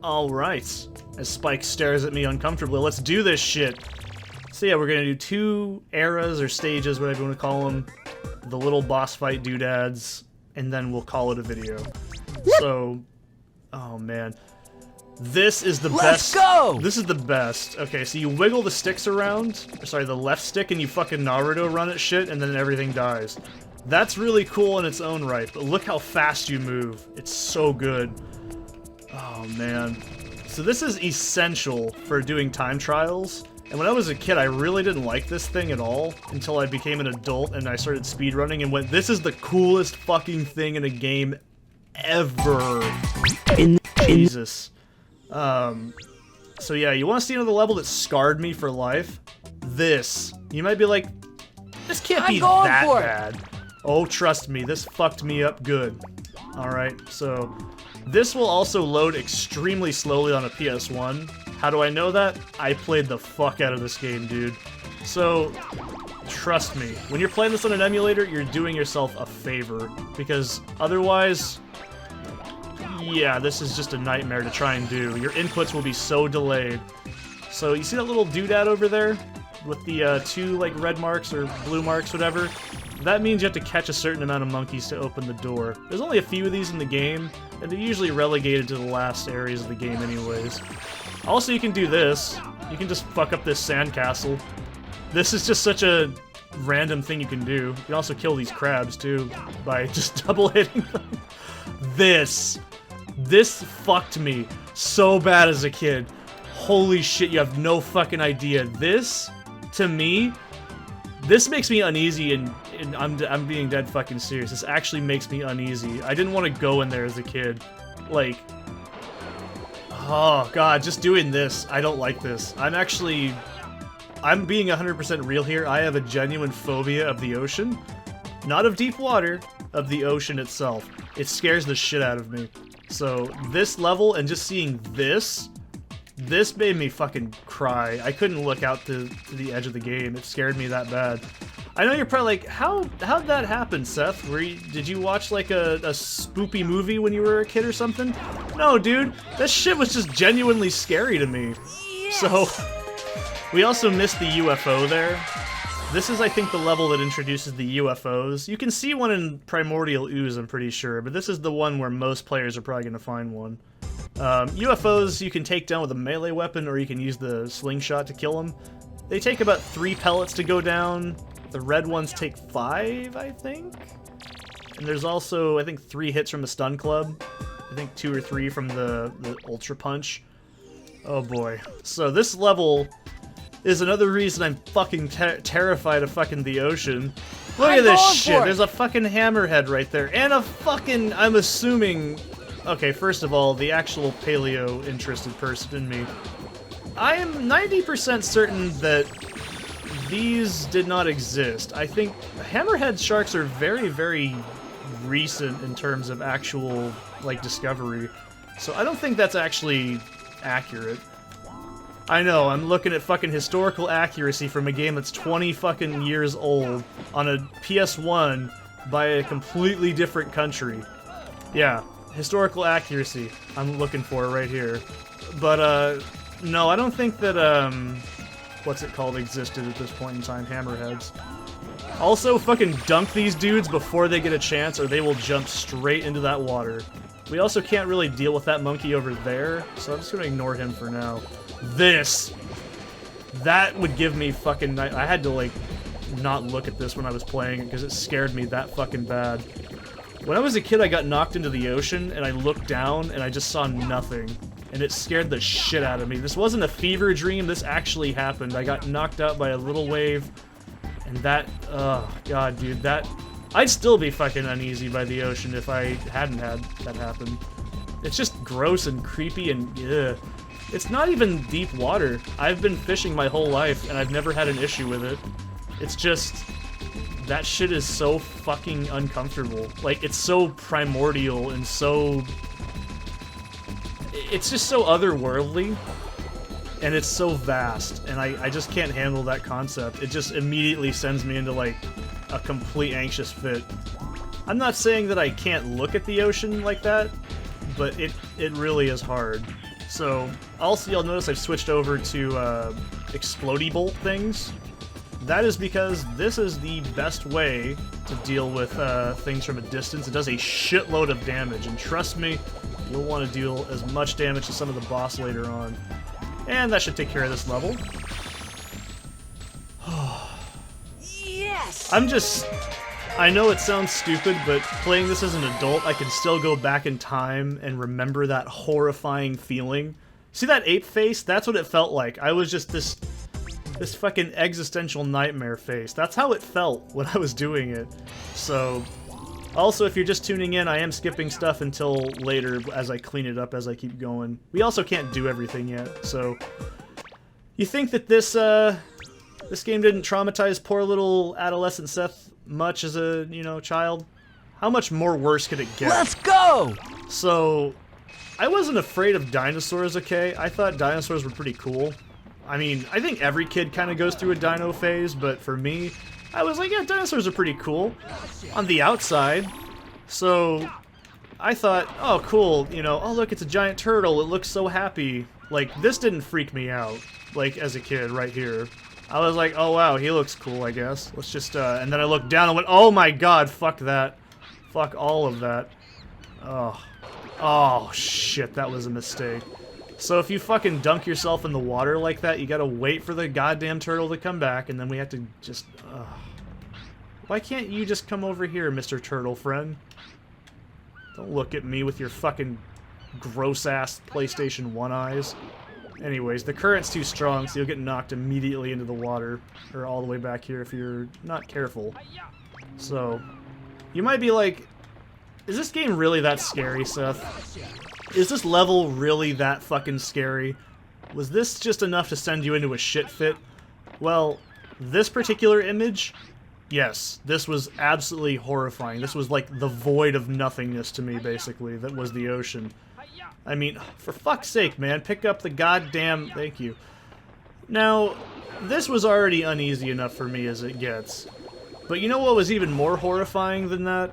Alright. As Spike stares at me uncomfortably, let's do this shit. So yeah, we're gonna do 2 eras or stages, whatever you want to call them. The little boss fight doodads, and then we'll call it a video. So, oh man. This is the best. Let's go! This is the best. Okay, so you wiggle the sticks around, sorry, the left stick, and you fucking Naruto run at shit, and then everything dies. That's really cool in its own right, but look how fast you move. It's so good. Oh man. So this is essential for doing time trials. And when I was a kid, I really didn't like this thing at all until I became an adult and I started speedrunning and went, this is the coolest fucking thing in a game ever. Jesus. So yeah, you want to see another level that scarred me for life? This. You might be like, this can't be that bad. Oh, trust me, this fucked me up good. Alright, so this will also load extremely slowly on a PS1. How do I know that? I played the fuck out of this game, dude. So, trust me, when you're playing this on an emulator, you're doing yourself a favor, because otherwise, yeah, this is just a nightmare to try and do. Your inputs will be so delayed. So, you see that little doodad over there? With the 2, like, red marks or blue marks, whatever? That means you have to catch a certain amount of monkeys to open the door. There's only a few of these in the game, and they're usually relegated to the last areas of the game anyways. Also, you can do this. You can just fuck up this sandcastle. This is just such a random thing you can do. You can also kill these crabs, too, by just double hitting them. This fucked me so bad as a kid. Holy shit, you have no fucking idea. This, to me, this makes me uneasy, and I'm being dead fucking serious. This actually makes me uneasy. I didn't want to go in there as a kid. Like, oh god, just doing this. I don't like this. I'm being 100% real here. I have a genuine phobia of the ocean. Not of deep water, of the ocean itself. It scares the shit out of me. So, this level, and just seeing this made me fucking cry. I couldn't look out to the edge of the game. It scared me that bad. I know you're probably like, how'd that happen, Seth? Did you watch like a spoopy movie when you were a kid or something? No, dude. That shit was just genuinely scary to me. Yes! So, we also missed the UFO there. This is, I think, the level that introduces the UFOs. You can see one in Primordial Ooze, I'm pretty sure, but this is the one where most players are probably going to find one. UFOs you can take down with a melee weapon, or you can use the slingshot to kill them. They take about 3 pellets to go down. The red ones take 5, I think? And there's also, I think, 3 hits from the stun club. I think 2 or 3 from the ultra punch. Oh boy. So this level is another reason I'm fucking terrified of fucking the ocean. Look at this shit. There's a fucking hammerhead right there. And a fucking, I'm assuming... Okay, first of all, the actual paleo-interested person in me. I am 90% certain that these did not exist. I think hammerhead sharks are very, very recent in terms of actual, like, discovery. So I don't think that's actually accurate. I know, I'm looking at fucking historical accuracy from a game that's 20 fucking years old on a PS1 by a completely different country. Yeah, historical accuracy I'm looking for right here. But, no, I don't think that, what's it called, existed at this point in time, hammerheads. Also, fucking dunk these dudes before they get a chance, or they will jump straight into that water. We also can't really deal with that monkey over there, so I'm just gonna ignore him for now. That would give me fucking I had to, like, not look at this when I was playing, because it scared me that fucking bad. When I was a kid, I got knocked into the ocean, and I looked down, and I just saw nothing. And it scared the shit out of me. This wasn't a fever dream, this actually happened. I got knocked out by a little wave, and that, oh god, dude, that... I'd still be fucking uneasy by the ocean if I hadn't had that happen. It's just gross and creepy and, ugh. It's not even deep water. I've been fishing my whole life, and I've never had an issue with it. It's just... that shit is so fucking uncomfortable. Like, it's so primordial and so... it's just so otherworldly, and it's so vast, and I just can't handle that concept. It just immediately sends me into, like, a complete anxious fit. I'm not saying that I can't look at the ocean like that, but it really is hard. So, also you'll notice I've switched over to explodey bolt things. That is because this is the best way to deal with things from a distance. It does a shitload of damage, and trust me, you'll want to deal as much damage to some of the boss later on. And that should take care of this level. Yes! I know it sounds stupid, but playing this as an adult, I can still go back in time and remember that horrifying feeling. See that ape face? That's what it felt like. I was just this fucking existential nightmare face. That's how it felt when I was doing it. So, also, if you're just tuning in, I am skipping stuff until later as I clean it up as I keep going. We also can't do everything yet, so... You think that this game didn't traumatize poor little adolescent Seth much as a, child? How much more worse could it get? Let's go! So, I wasn't afraid of dinosaurs, okay? I thought dinosaurs were pretty cool. I mean, I think every kid kind of goes through a dino phase, but for me, I was like, yeah, dinosaurs are pretty cool on the outside. So, I thought, oh, cool, oh, look, it's a giant turtle. It looks so happy. Like, this didn't freak me out, like, as a kid right here. I was like, oh, wow, he looks cool, I guess. Let's just, and then I looked down and went, oh my god, fuck that. Fuck all of that. Oh. Oh, shit, that was a mistake. So if you fucking dunk yourself in the water like that, you gotta wait for the goddamn turtle to come back, and then we have to just... Why can't you just come over here, Mr. Turtle Friend? Don't look at me with your fucking gross-ass PlayStation 1 eyes. Anyways, the current's too strong, so you'll get knocked immediately into the water, or all the way back here if you're not careful. So, you might be like, is this game really that scary, Seth? Is this level really that fucking scary? Was this just enough to send you into a shit fit? Well, this particular image, yes, this was absolutely horrifying. This was like the void of nothingness to me, basically, that was the ocean. I mean, for fuck's sake, man, pick up the goddamn... Thank you. Now, this was already uneasy enough for me as it gets. But you know what was even more horrifying than that?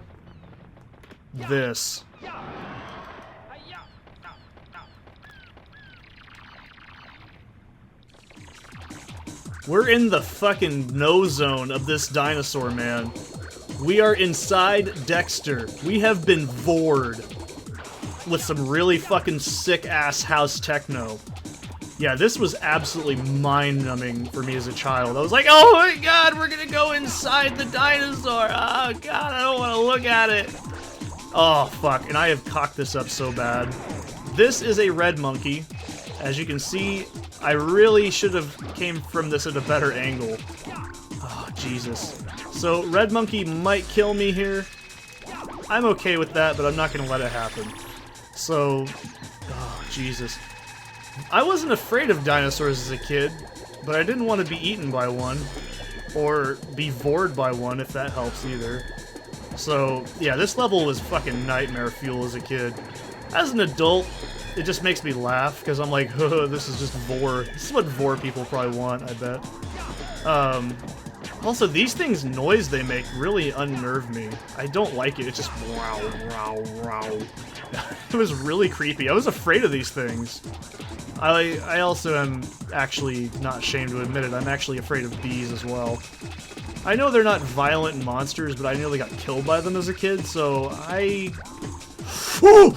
This. We're in the fucking no zone of this dinosaur, man. We are inside Dexter. We have been vored with some really fucking sick-ass house techno. Yeah, this was absolutely mind-numbing for me as a child. I was like, oh my god, we're gonna go inside the dinosaur! Oh god, I don't want to look at it! Oh, fuck, and I have cocked this up so bad. This is a red monkey. As you can see, I really should have came from this at a better angle. Oh, Jesus. So, red monkey might kill me here. I'm okay with that, but I'm not gonna let it happen. So, oh, Jesus. I wasn't afraid of dinosaurs as a kid, but I didn't want to be eaten by one, or be vored by one, if that helps either. So, yeah, this level was fucking nightmare fuel as a kid. As an adult, it just makes me laugh, because I'm like, oh, this is just vor. This is what vor people probably want, I bet. Also, these things' noise they make really unnerve me. I don't like it. It's just wow, wow, wow. It was really creepy. I was afraid of these things. I also am actually not ashamed to admit it. I'm actually afraid of bees as well. I know they're not violent monsters, but I nearly got killed by them as a kid, so I... Ooh!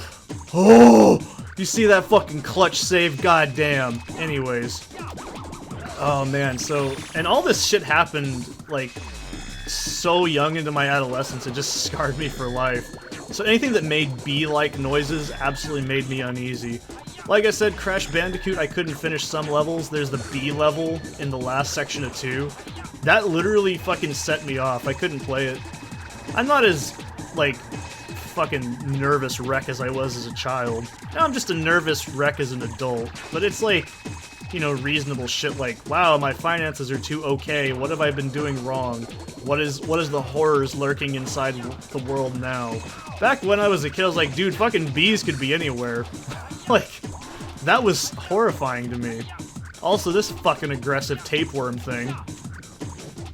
Oh! You see that fucking clutch save? Goddamn. Anyways. Oh man, so... And all this shit happened, like, so young into my adolescence, it just scarred me for life. So anything that made bee-like noises absolutely made me uneasy. Like I said, Crash Bandicoot, I couldn't finish some levels. There's the bee level in the last section of 2. That literally fucking set me off. I couldn't play it. I'm not as, like, fucking nervous wreck as I was as a child. Now I'm just a nervous wreck as an adult. But it's like, you know, reasonable shit like, wow, my finances are too okay. What have I been doing wrong? What is the horrors lurking inside the world now? Back when I was a kid, I was like, dude, fucking bees could be anywhere. Like, that was horrifying to me. Also, this fucking aggressive tapeworm thing.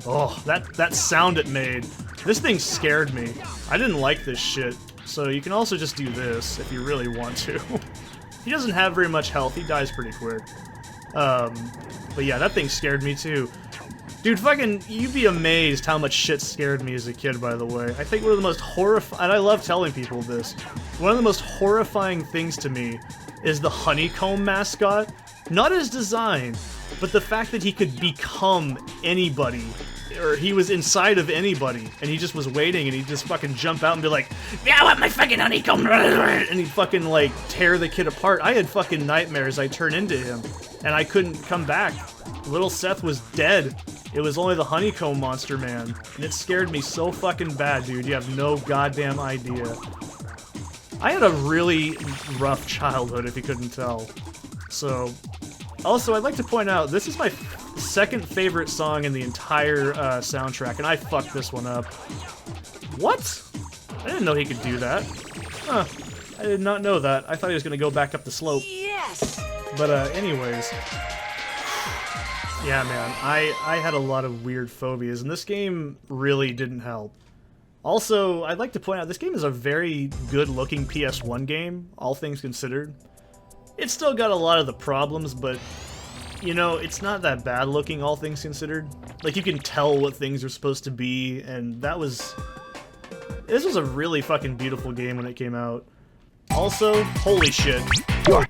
Oh, that sound it made. This thing scared me. I didn't like this shit. So you can also just do this if you really want to. He doesn't have very much health. He dies pretty quick. But yeah, that thing scared me too. Dude, fucking, you'd be amazed how much shit scared me as a kid, by the way. I think one of the most horrifying, and I love telling people this, one of the most horrifying things to me is the honeycomb mascot. Not his design, but the fact that he could become anybody, or he was inside of anybody, and he just was waiting, and he'd just fucking jump out and be like, yeah, I want my fucking honeycomb, and he'd fucking, like, tear the kid apart. I had fucking nightmares I turned into him, and I couldn't come back. Little Seth was dead. It was only the honeycomb monster, man. And it scared me so fucking bad, dude. You have no goddamn idea. I had a really rough childhood, if you couldn't tell. So, also, I'd like to point out, this is my second favorite song in the entire soundtrack, and I fucked this one up. What? I didn't know he could do that. Huh. I did not know that. I thought he was gonna go back up the slope. Yes! But, anyways. Yeah, man, I had a lot of weird phobias, and this game really didn't help. Also, I'd like to point out, this game is a very good-looking PS1 game, all things considered. It's still got a lot of the problems, but, you know, it's not that bad looking, all things considered. Like, you can tell what things are supposed to be, and that was... This was a really fucking beautiful game when it came out. Also, holy shit. That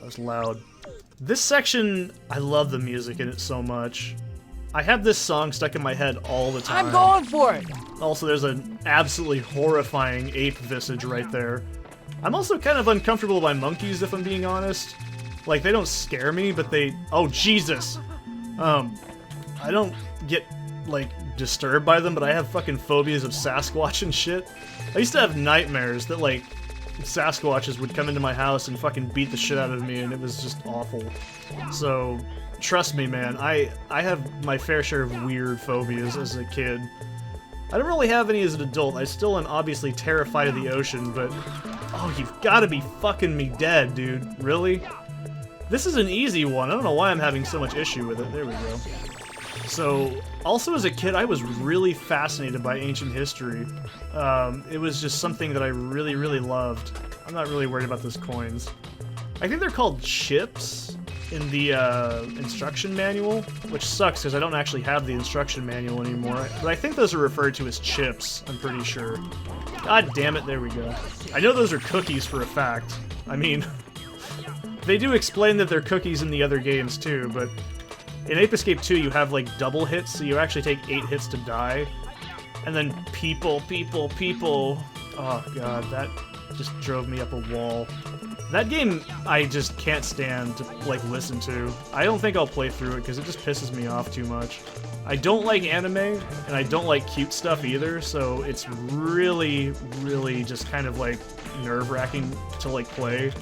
was loud. This section, I love the music in it so much. I have this song stuck in my head all the time. I'm going for it! Also, there's an absolutely horrifying ape visage right there. I'm also kind of uncomfortable by monkeys, if I'm being honest. Like, they don't scare me, but they... Oh, Jesus! I don't get, like, disturbed by them, but I have fucking phobias of Sasquatch and shit. I used to have nightmares that, like, Sasquatches would come into my house and fucking beat the shit out of me, and it was just awful. So, trust me, man, I have my fair share of weird phobias as a kid. I don't really have any as an adult. I still am obviously terrified of the ocean, but... Oh, you've gotta be fucking me dead, dude. Really? This is an easy one. I don't know why I'm having so much issue with it. There we go. So, also as a kid, I was really fascinated by ancient history. It was just something that I really, really loved. I'm not really worried about those coins. I think they're called chips in the instruction manual, which sucks because I don't actually have the instruction manual anymore. But I think those are referred to as chips, I'm pretty sure. God damn it, there we go. I know those are cookies for a fact. I mean, they do explain that they're cookies in the other games too, but in Ape Escape 2 you have like double hits, so you actually take 8 hits to die. And then people. Oh god, that just drove me up a wall. That game, I just can't stand to, like, listen to. I don't think I'll play through it, because it just pisses me off too much. I don't like anime, and I don't like cute stuff either, so it's really, really just kind of, like, nerve-wracking to, like, play.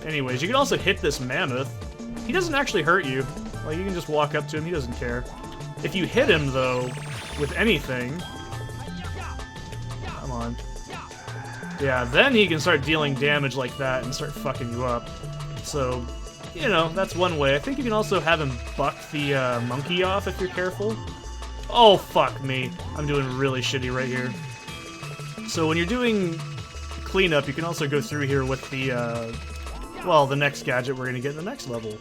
Anyways, you can also hit this mammoth. He doesn't actually hurt you. Like, you can just walk up to him, he doesn't care. If you hit him, though, with anything... Come on. Yeah, then he can start dealing damage like that and start fucking you up. So, you know, that's one way. I think you can also have him buck the monkey off if you're careful. Oh, fuck me. I'm doing really shitty right here. So when you're doing cleanup, you can also go through here with the, well, the next gadget we're going to get in the next level.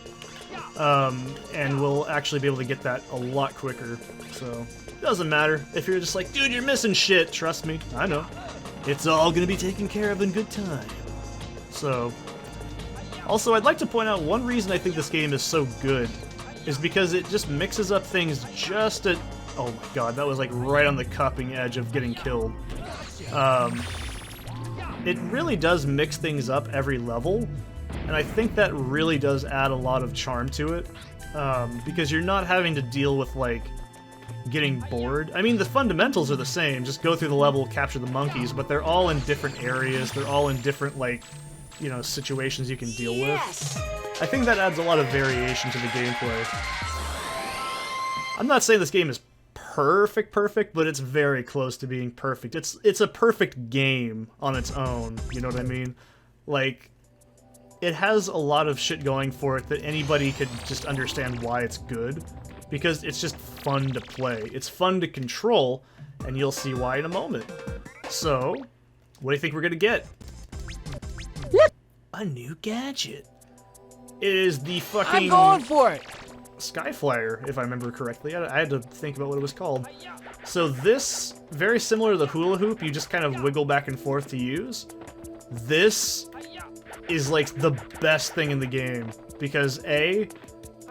And we'll actually be able to get that a lot quicker. So, doesn't matter. If you're just like, dude, you're missing shit, trust me. I know. It's all gonna be taken care of in good time. So, also I'd like to point out one reason I think this game is so good is because it just mixes up things just at... Oh my god, that was like right on the cupping edge of getting killed. It really does mix things up every level, and I think that really does add a lot of charm to it, because you're not having to deal with, like, getting bored. I mean, the fundamentals are the same. Just go through the level, capture the monkeys, but they're all in different areas. They're all in different, like, you know, situations you can deal with. I think that adds a lot of variation to the gameplay. I'm not saying this game is perfect, but it's very close to being perfect. It's a perfect game on its own, you know what I mean? Like, it has a lot of shit going for it that anybody could just understand why it's good. Because it's just fun to play. It's fun to control, and you'll see why in a moment. So, what do you think we're gonna get? a new gadget. It is the fucking... I'm going for it! Skyflyer, if I remember correctly. I had to think about what it was called. So this, very similar to the hula hoop, you just kind of wiggle back and forth to use. This is like the best thing in the game because A,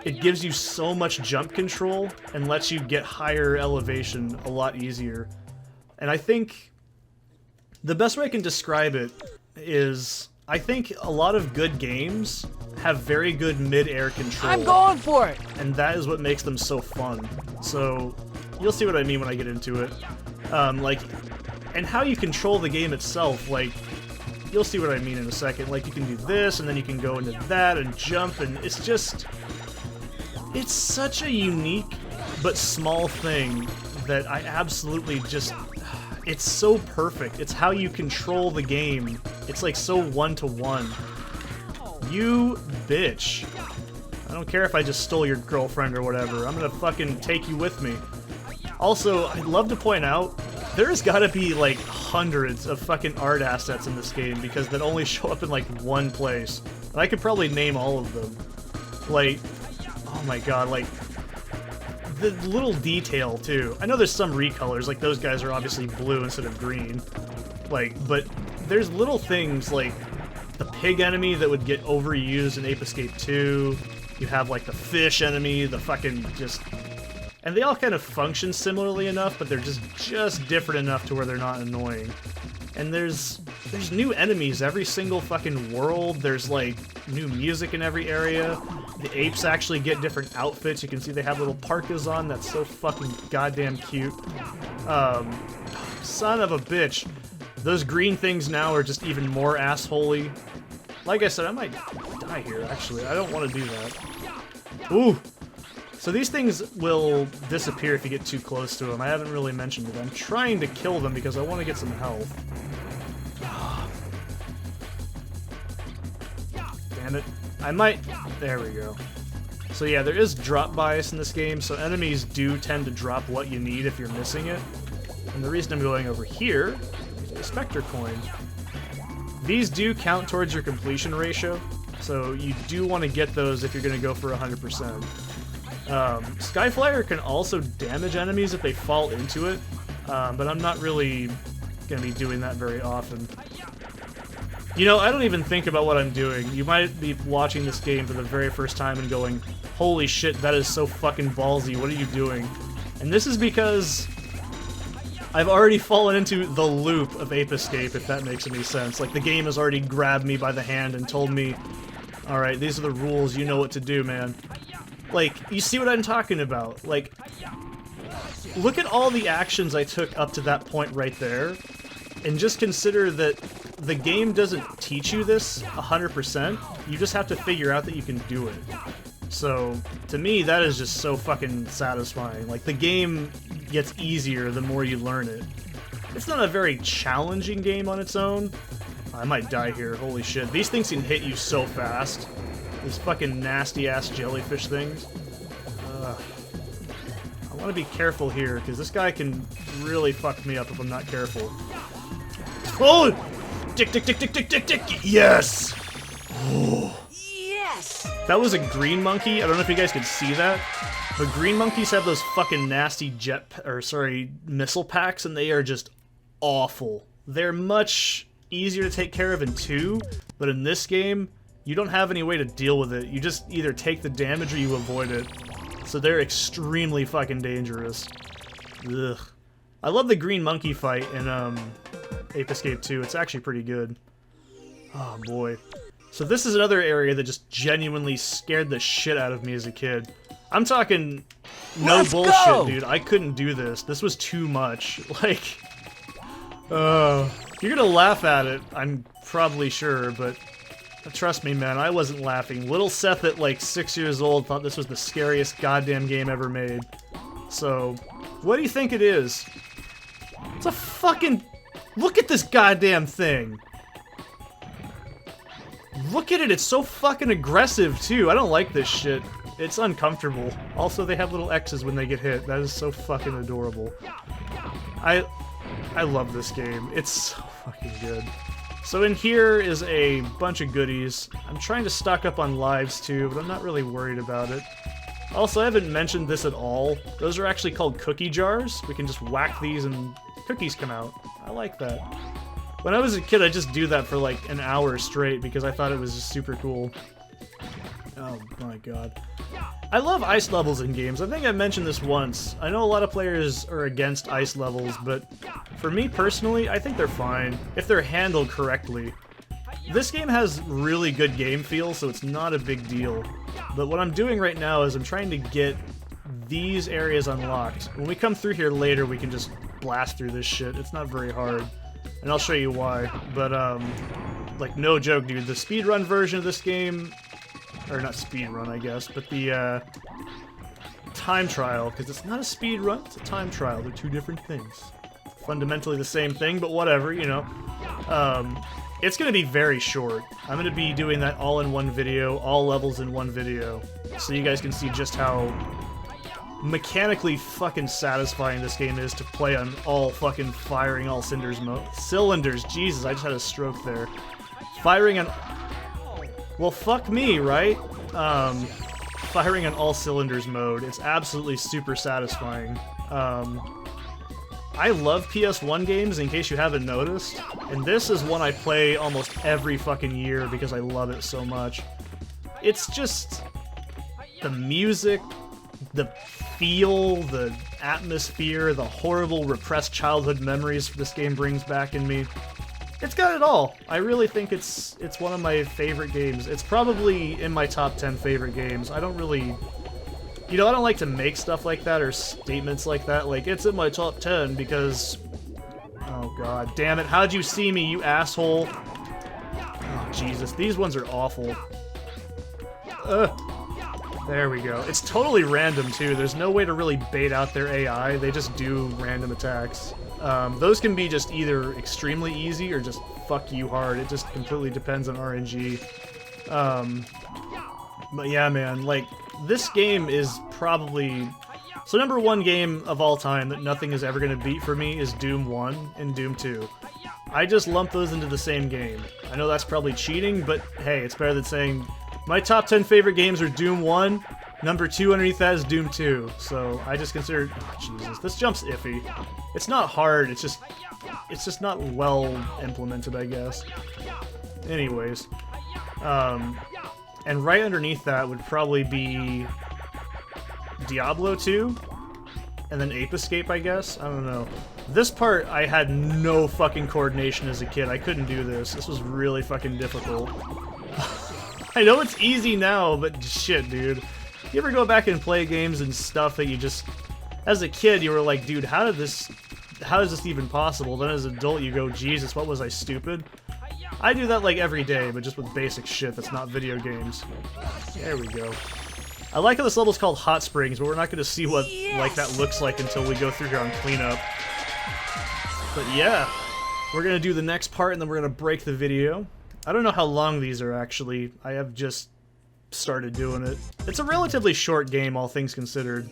it gives you so much jump control and lets you get higher elevation a lot easier. And I think the best way I can describe it is I think a lot of good games have very good mid-air control. I'm going for it! And that is what makes them so fun. So you'll see what I mean when I get into it. Like, and how you control the game itself, like, you'll see what I mean in a second. Like, you can do this, and then you can go into that and jump, and it's just... It's such a unique but small thing that I absolutely just... It's so perfect. It's how you control the game. It's like so one-to-one. You bitch. I don't care if I just stole your girlfriend or whatever. I'm gonna fucking take you with me. Also, I'd love to point out, there's gotta be like hundreds of fucking art assets in this game because that only show up in like one place. And I could probably name all of them. Like, oh my god, like, the little detail too. I know there's some recolors, like those guys are obviously blue instead of green. Like, but there's little things like the pig enemy that would get overused in Ape Escape 2. You have like the fish enemy, the fucking just... And they all kind of function similarly enough, but they're just different enough to where they're not annoying. And there's new enemies every single fucking world. There's like new music in every area. The apes actually get different outfits. You can see they have little parkas on. That's so fucking goddamn cute. Son of a bitch. Those green things now are just even more assholey. Like I said, I might die here, actually. I don't want to do that. Ooh! So these things will disappear if you get too close to them. I haven't really mentioned it. I'm trying to kill them because I want to get some health. Damn it. I might... There we go. So yeah, there is drop bias in this game, so enemies do tend to drop what you need if you're missing it. And the reason I'm going over here is a Spectre coin. These do count towards your completion ratio, so you do want to get those if you're going to go for 100%. Skyflyer can also damage enemies if they fall into it, but I'm not really going to be doing that very often. You know, I don't even think about what I'm doing. You might be watching this game for the very first time and going, holy shit, that is so fucking ballsy, what are you doing? And this is because I've already fallen into the loop of Ape Escape, if that makes any sense. Like, the game has already grabbed me by the hand and told me, alright, these are the rules, you know what to do, man. Like, you see what I'm talking about? Like, look at all the actions I took up to that point right there, and just consider that the game doesn't teach you this 100%, you just have to figure out that you can do it. So, to me, that is just so fucking satisfying. Like, the game gets easier the more you learn it. It's not a very challenging game on its own. I might die here, holy shit. These things can hit you so fast. These fucking nasty-ass jellyfish things. I want to be careful here, because this guy can really fuck me up if I'm not careful. Oh! Dick, dick, dick, dick, dick, dick, dick! Yes! Oh. Yes! That was a green monkey. I don't know if you guys could see that, but green monkeys have those fucking nasty missile packs, and they are just awful. They're much easier to take care of in 2, but in this game, you don't have any way to deal with it. You just either take the damage or you avoid it. So they're extremely fucking dangerous. Ugh. I love the green monkey fight in Ape Escape 2. It's actually pretty good. Oh boy. So this is another area that just genuinely scared the shit out of me as a kid. I'm talking no bullshit, dude. I couldn't do this. This was too much. Like, you're gonna laugh at it, I'm probably sure, but trust me, man, I wasn't laughing. Little Seth at like 6 years old thought this was the scariest goddamn game ever made. So, what do you think it is? It's a fucking... Look at this goddamn thing! Look at it, it's so fucking aggressive, too. I don't like this shit. It's uncomfortable. Also, they have little X's when they get hit. That is so fucking adorable. I love this game. It's so fucking good. So in here is a bunch of goodies. I'm trying to stock up on lives too, but I'm not really worried about it. Also, I haven't mentioned this at all. Those are actually called cookie jars. We can just whack these and cookies come out. I like that. When I was a kid, I'd just do that for like an hour straight because I thought it was just super cool. Oh my god. I love ice levels in games. I think I mentioned this once. I know a lot of players are against ice levels, but for me personally, I think they're fine if they're handled correctly. This game has really good game feel, so it's not a big deal. But what I'm doing right now is I'm trying to get these areas unlocked. When we come through here later, we can just blast through this shit. It's not very hard. And I'll show you why. But, like, no joke, dude. The speedrun version of this game... Or not speedrun, I guess, but the, time trial, because it's not a speedrun, it's a time trial. They're two different things. Fundamentally the same thing, but whatever, you know. It's going to be very short. I'm going to be doing that all in one video, all levels in one video, so you guys can see just how mechanically fucking satisfying this game is to play on all fucking firing all cylinders. Jesus, I just had a stroke there. Firing on... Well, fuck me, right? Firing on all cylinders mode. It's absolutely super satisfying. I love PS1 games, in case you haven't noticed, and this is one I play almost every fucking year because I love it so much. It's just... the music, the feel, the atmosphere, the horrible repressed childhood memories this game brings back in me. It's got it all. I really think it's one of my favorite games. It's probably in my top 10 favorite games. I don't really... You know, I don't like to make stuff like that or statements like that. Like, it's in my top 10 because... Oh god, damn it. How'd you see me, you asshole? Oh, Jesus. These ones are awful. Ugh. There we go. It's totally random, too. There's no way to really bait out their AI. They just do random attacks. Those can be just either extremely easy or just fuck you hard. It just completely depends on RNG. But yeah, man, like, this game is probably... So #1 game of all time that nothing is ever going to beat for me is Doom 1 and Doom 2. I just lump those into the same game. I know that's probably cheating, but hey, it's better than saying, my top 10 favorite games are Doom 1, #2 underneath that is Doom 2. So I just consider... Oh, Jesus, this jump's iffy. It's not hard, it's just not well implemented, I guess. Anyways. And right underneath that would probably be Diablo 2, and then Ape Escape, I guess? I don't know. This part, I had no fucking coordination as a kid. I couldn't do this. This was really fucking difficult. I know it's easy now, but shit, dude. You ever go back and play games and stuff that you just... As a kid, you were like, dude, how is this even possible? Then as an adult, you go, Jesus, what was I, stupid? I do that like every day, but just with basic shit that's not video games. There we go. I like how this level's called Hot Springs, but we're not going to see what like that looks like until we go through here on cleanup. But yeah, we're going to do the next part and then we're going to break the video. I don't know how long these are actually. I have just started doing it. It's a relatively short game, all things considered.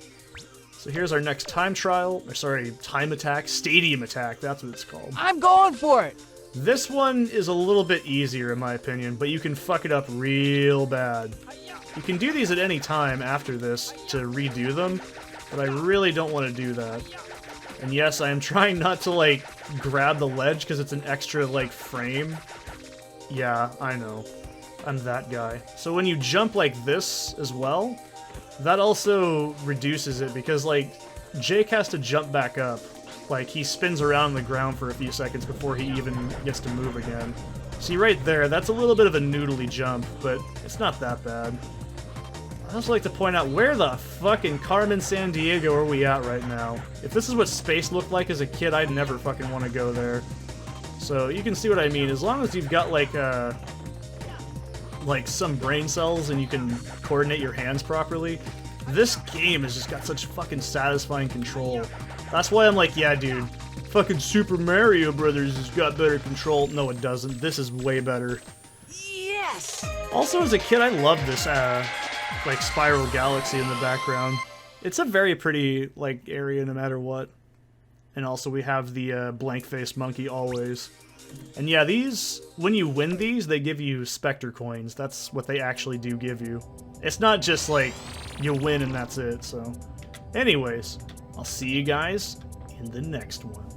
So here's our next time trial, or sorry, time attack, stadium attack, that's what it's called. I'm going for it! This one is a little bit easier in my opinion, but you can fuck it up real bad. You can do these at any time after this to redo them, but I really don't want to do that. And yes, I am trying not to, like, grab the ledge because it's an extra, like, frame. Yeah, I know. I'm that guy. So when you jump like this as well, that also reduces it because, like, Jake has to jump back up. Like, he spins around the ground for a few seconds before he even gets to move again. See, right there, that's a little bit of a noodly jump, but it's not that bad. I also like to point out, where the fucking Carmen Sandiego are we at right now? If this is what space looked like as a kid, I'd never fucking want to go there. So, you can see what I mean. As long as you've got, like some brain cells and you can coordinate your hands properly, this game has just got such fucking satisfying control. That's why I'm like, yeah, dude, fucking Super Mario Brothers has got better control. No, it doesn't. This is way better. Yes! Also, as a kid, I love this, like, spiral galaxy in the background. It's a very pretty, like, area no matter what. And also we have the blank-faced monkey always. And yeah, these, when you win these, they give you Spectre coins. That's what they actually do give you. It's not just like, you win and that's it, so. Anyways, I'll see you guys in the next one.